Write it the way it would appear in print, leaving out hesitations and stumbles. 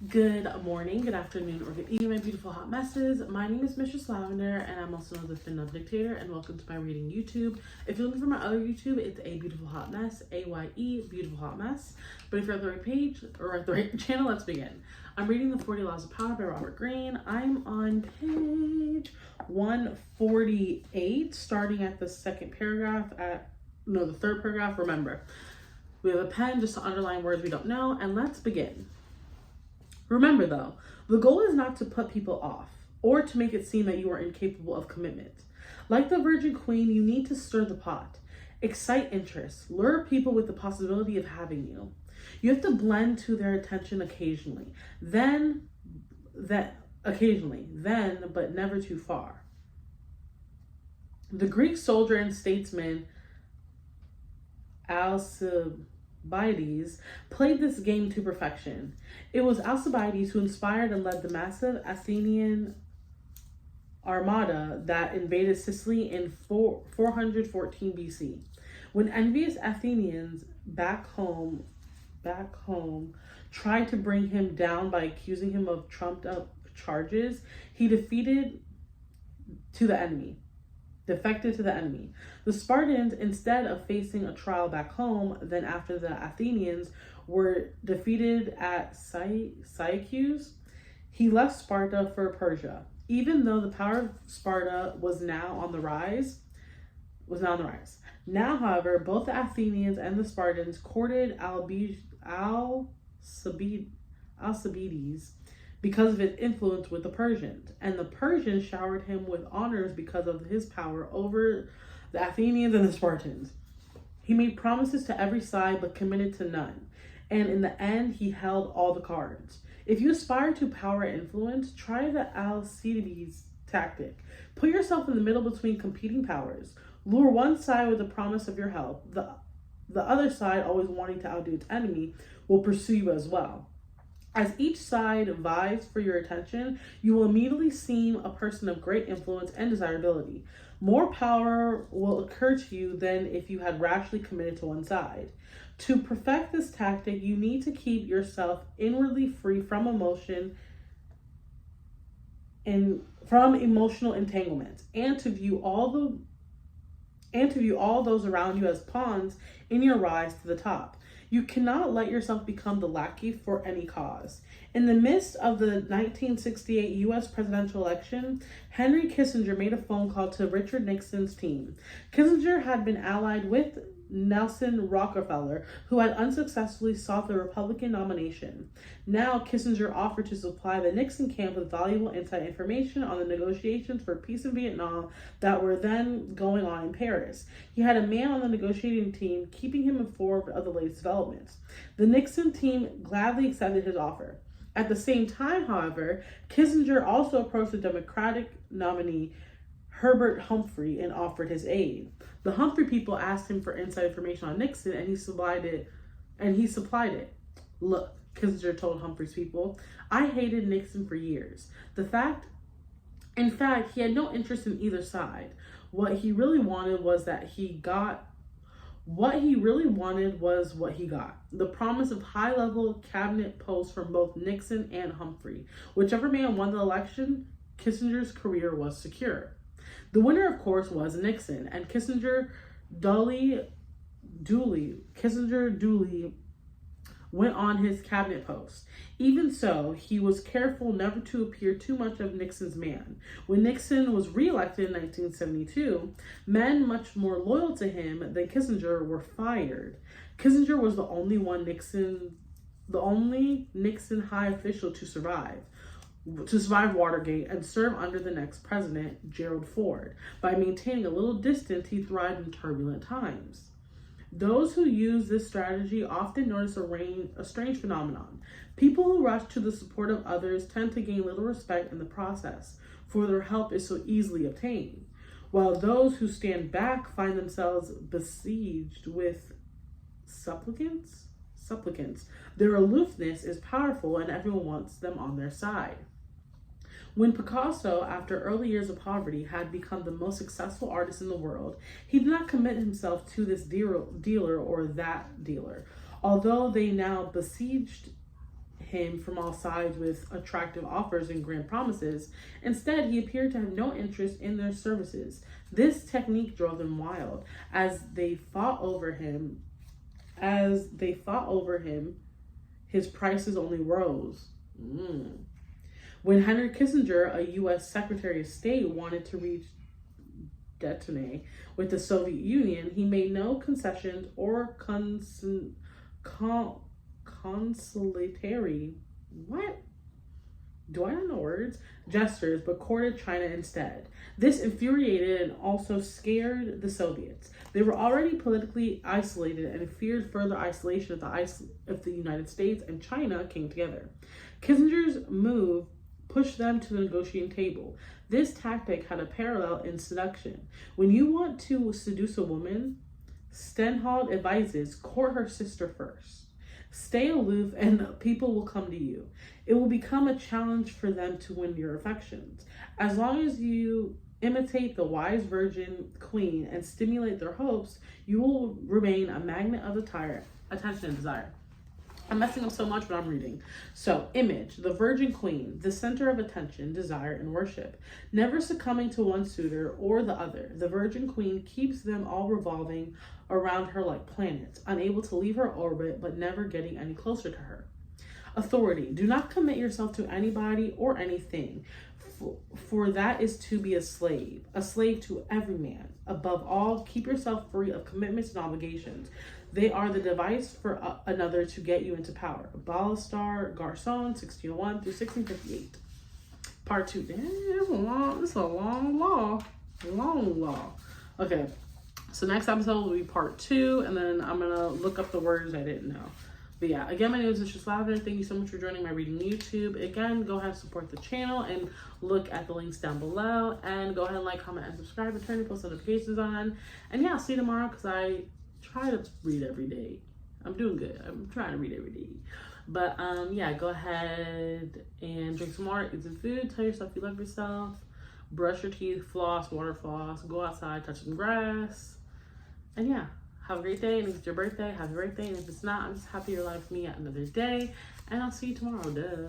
Good morning, good afternoon, or good evening, my beautiful hot messes. My name is Mistress Lavender, and I'm also known as the Fin Love Dictator, and welcome to my reading YouTube. If you're looking for my other YouTube, it's A Beautiful Hot Mess, A-Y-E, Beautiful Hot Mess. But if you're at the right page, or at the right channel, let's begin. I'm reading The 40 Laws of Power by Robert Greene. I'm on page 148, starting at the third paragraph. Remember, we have a pen just to underline words we don't know, and let's begin. Remember though, the goal is not to put people off or to make it seem that you are incapable of commitment. Like the Virgin Queen, you need to stir the pot, excite interest, lure people with the possibility of having you. You have to blend to their attention occasionally, then, but never too far. The Greek soldier and statesman Alcibiades played this game to perfection. It was Alcibiades who inspired and led the massive Athenian armada that invaded Sicily in 414 BC. When envious Athenians back home tried to bring him down by accusing him of trumped up charges, he defected to the enemy. The Spartans, instead of facing a trial back home, then after the Athenians were defeated at Syracuse, he left Sparta for Persia. Even though the power of Sparta was now on the rise. Now, however, both the Athenians and the Spartans courted Alcibiades because of his influence with the Persians, and the Persians showered him with honors because of his power over the Athenians and the Spartans. He made promises to every side but committed to none, and in the end he held all the cards. If you aspire to power and influence, try the Alcibiades tactic. Put yourself in the middle between competing powers. Lure one side with the promise of your help. The other side, always wanting to outdo its enemy, will pursue you as well. As each side vies for your attention, you will immediately seem a person of great influence and desirability. More power will occur to you than if you had rashly committed to one side. To perfect this tactic, you need to keep yourself inwardly free from emotional entanglements, and to view all those around you as pawns in your rise to the top. You cannot let yourself become the lackey for any cause. In the midst of the 1968 U.S. presidential election, Henry Kissinger made a phone call to Richard Nixon's team. Kissinger had been allied with Nelson Rockefeller, who had unsuccessfully sought the Republican nomination. Now, Kissinger offered to supply the Nixon camp with valuable inside information on the negotiations for peace in Vietnam that were then going on in Paris. He had a man on the negotiating team keeping him informed of the latest developments. The Nixon team gladly accepted his offer. At the same time, however, Kissinger also approached the Democratic nominee Herbert Humphrey and offered his aid. The Humphrey people asked him for inside information on Nixon, and he supplied it. Look, Kissinger told Humphrey's people, I hated Nixon for years. In fact, he had no interest in either side. What he really wanted was what he got. The promise of high-level cabinet posts from both Nixon and Humphrey. Whichever man won the election, Kissinger's career was secure. The winner, of course, was Nixon, and Kissinger duly went on his cabinet post. Even so, he was careful never to appear too much of Nixon's man. When Nixon was reelected in 1972, men much more loyal to him than Kissinger were fired. Kissinger was the only Nixon high official to survive Watergate and serve under the next president, Gerald Ford. By maintaining a little distance, he thrived in turbulent times. Those who use this strategy often notice a strange phenomenon. People who rush to the support of others tend to gain little respect in the process, for their help is so easily obtained, while those who stand back find themselves besieged with supplicants. Their aloofness is powerful, and everyone wants them on their side. When Picasso, after early years of poverty, had become the most successful artist in the world, he did not commit himself to this dealer or that dealer, although they now besieged him from all sides with attractive offers and grand promises. Instead, he appeared to have no interest in their services. This technique drove them wild. As they fought over him, his prices only rose. When Henry Kissinger, a U.S. Secretary of State, wanted to reach détente with the Soviet Union, he made no concessions or consolatory, what? Do I not know words? Gestures, but courted China instead. This infuriated and also scared the Soviets. They were already politically isolated and feared further isolation if the United States and China came together. Kissinger's move pushed them to the negotiating table. This tactic had a parallel in seduction. When you want to seduce a woman, Stendhal advises, court her sister first. Stay aloof and people will come to you. It will become a challenge for them to win your affections. As long as you imitate the wise virgin queen and stimulate their hopes, you will remain a magnet of attention and desire. I'm messing up so much, but I'm reading. So, image, the virgin queen, the center of attention, desire, and worship. Never succumbing to one suitor or the other, the virgin queen keeps them all revolving around her like planets, unable to leave her orbit, but never getting any closer to her. Authority, do not commit yourself to anybody or anything, for that is to be a slave to every man. Above all, keep yourself free of commitments and obligations. They are the device for another to get you into power. Ballastar Garçon, 1601 through 1658. Part 2. Damn, this is a long law. Okay, so next episode will be part 2, and then I'm going to look up the words I didn't know. But yeah, again, my name is Mistress Lavender. Thank you so much for joining my reading YouTube. Again, go ahead and support the channel and look at the links down below. And go ahead and like, comment, and subscribe, and turn your post notifications on. And yeah, I'll see you tomorrow because I try to read every day. I'm doing good. I'm trying to read every day. But yeah, go ahead and drink some water, eat some food, tell yourself you love yourself, brush your teeth, floss, water floss, go outside, touch some grass. And yeah, have a great day. And if it's your birthday, have a great day. And if it's not, I'm just happy you're alive with me yet another day. And I'll see you tomorrow. Duh.